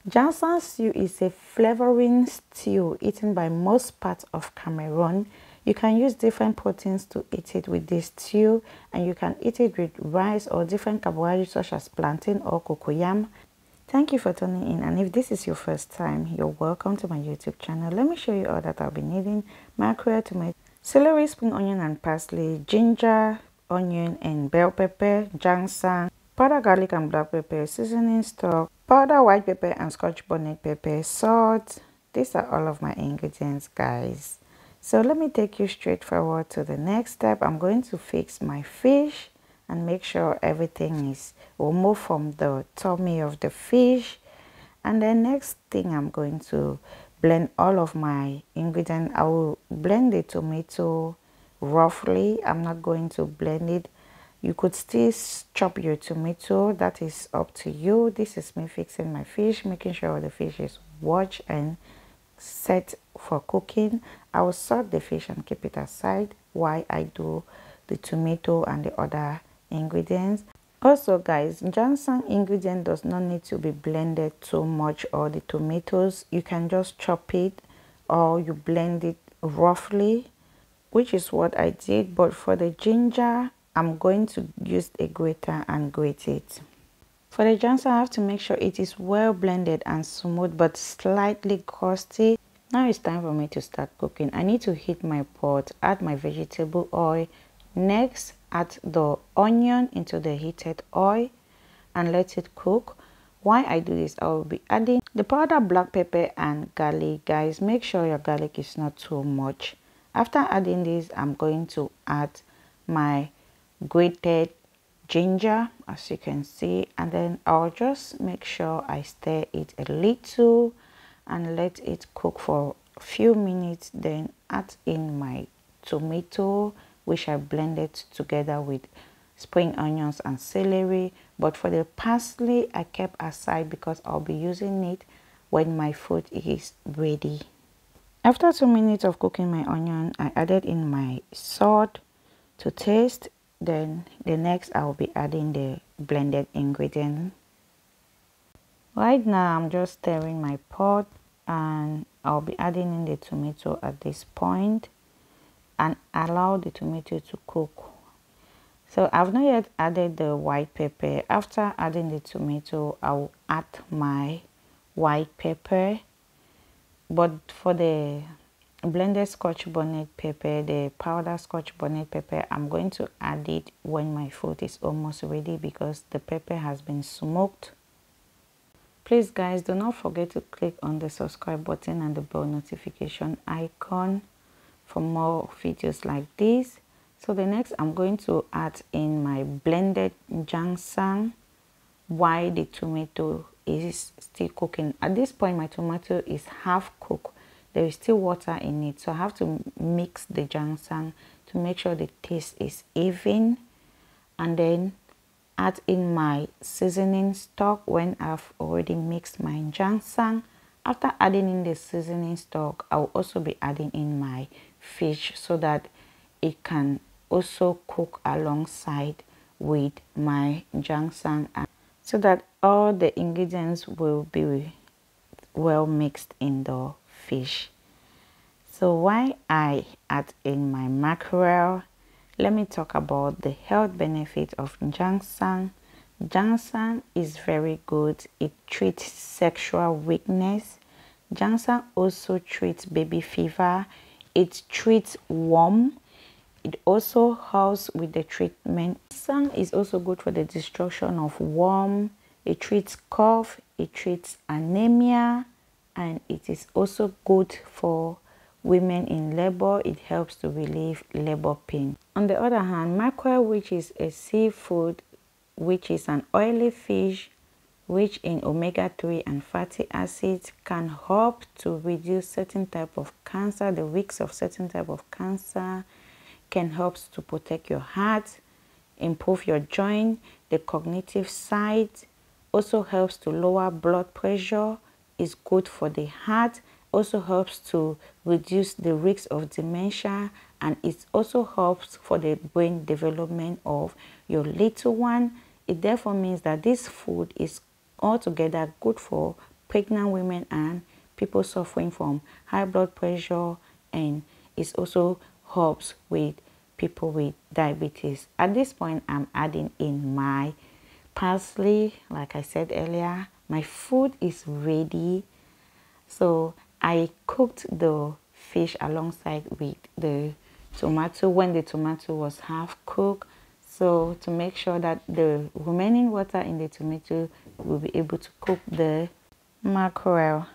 Njansang stew is a flavoring stew eaten by most parts of Cameroon. You can use different proteins to eat it with this stew, and you can eat it with rice or different carbohydrates such as plantain or cocoyam. Thank you for tuning in, and if this is your first time, you're welcome to my YouTube channel. Let me show you all that I'll be needing: mackerel, tomato, celery, spring onion and parsley, ginger, onion and bell pepper, njansang, powdered garlic and black pepper, seasoning stock, powdered white pepper and scotch bonnet pepper, salt. These are all of my ingredients, guys. So let me take you straight forward to the next step. I'm going to fix my fish and make sure everything is removed from the tummy of the fish. And then next thing, I'm going to blend all of my ingredients. I will blend the tomato roughly. I'm not going to blend it. You could still chop your tomato, that is up to you. This is me fixing my fish, making sure the fish is washed and set for cooking. I will salt the fish and keep it aside while I do the tomato and the other ingredients. Also, guys, njansang ingredient does not need to be blended too much, or the tomatoes, you can just chop it or you blend it roughly, which is what I did. But for the ginger, I'm going to use a grater and grate it. For the njansang, I have to make sure it is well blended and smooth but slightly crusty. Now it's time for me to start cooking. I need to heat my pot, add my vegetable oil. Next, add the onion into the heated oil and let it cook. While I do this, I will be adding the powdered black pepper and garlic. Guys, make sure your garlic is not too much. After adding this, I'm going to add my grated ginger, as you can see, and then I'll just make sure I stir it a little and let it cook for a few minutes. Then add in my tomato, which I blended together with spring onions and celery. But for the parsley, I kept aside because I'll be using it when my food is ready. After 2 minutes of cooking my onion, I added in my salt to taste. Then the next, I will be adding the blended ingredient. Right now, I'm just stirring my pot and I'll be adding in the tomato at this point and allow the tomato to cook. So I've not yet added the white pepper. After adding the tomato, I will add my white pepper. But for the blended scotch bonnet pepper, the powdered scotch bonnet pepper, I'm going to add it when my food is almost ready because the pepper has been smoked. Please, guys, do not forget to click on the subscribe button and the bell notification icon for more videos like this. So the next, I'm going to add in my blended njansang while the tomato is still cooking. At this point, my tomato is half cooked. There is still water in it, so I have to mix the njansang to make sure the taste is even, and then add in my seasoning stock when I've already mixed my njansang. After adding in the seasoning stock, I will also be adding in my fish so that it can also cook alongside with my njansang, so that all the ingredients will be well mixed in the fish. So while I add in my mackerel, let me talk about the health benefit of njansang. Njansang is very good. It treats sexual weakness. Njansang also treats baby fever. It treats worm. It also helps with the treatment. Njansang is also good for the destruction of worm. It treats cough. It treats anemia, and it is also good for women in labor. It helps to relieve labor pain. On the other hand, mackerel, which is a seafood, which is an oily fish rich in omega-3 and fatty acids, can help to reduce certain type of cancer, the risks of certain type of cancer, can help to protect your heart, improve your joint, the cognitive side, also helps to lower blood pressure, is good for the heart, also helps to reduce the risk of dementia, and it also helps for the brain development of your little one. It therefore means that this food is altogether good for pregnant women and people suffering from high blood pressure, and it also helps with people with diabetes. At this point, I'm adding in my parsley. Like I said earlier, my food is ready. So I cooked the fish alongside with the tomato when the tomato was half cooked, so to make sure that the remaining water in the tomato will be able to cook the mackerel.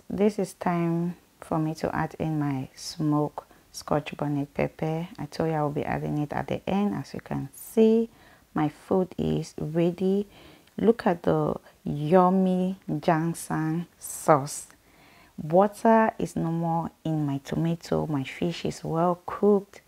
This is time for me to add in my smoked scotch bonnet pepper. I told you I will be adding it at the end. As you can see, my food is ready. Look at the yummy Njansang sauce. Water is no more in my tomato. My fish is well cooked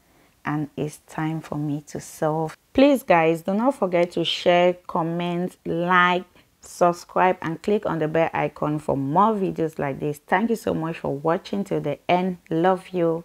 and it's time for me to serve. Please guys, do not forget to share, comment, like, subscribe and click on the bell icon for more videos like this. Thank you so much for watching till the end. Love you.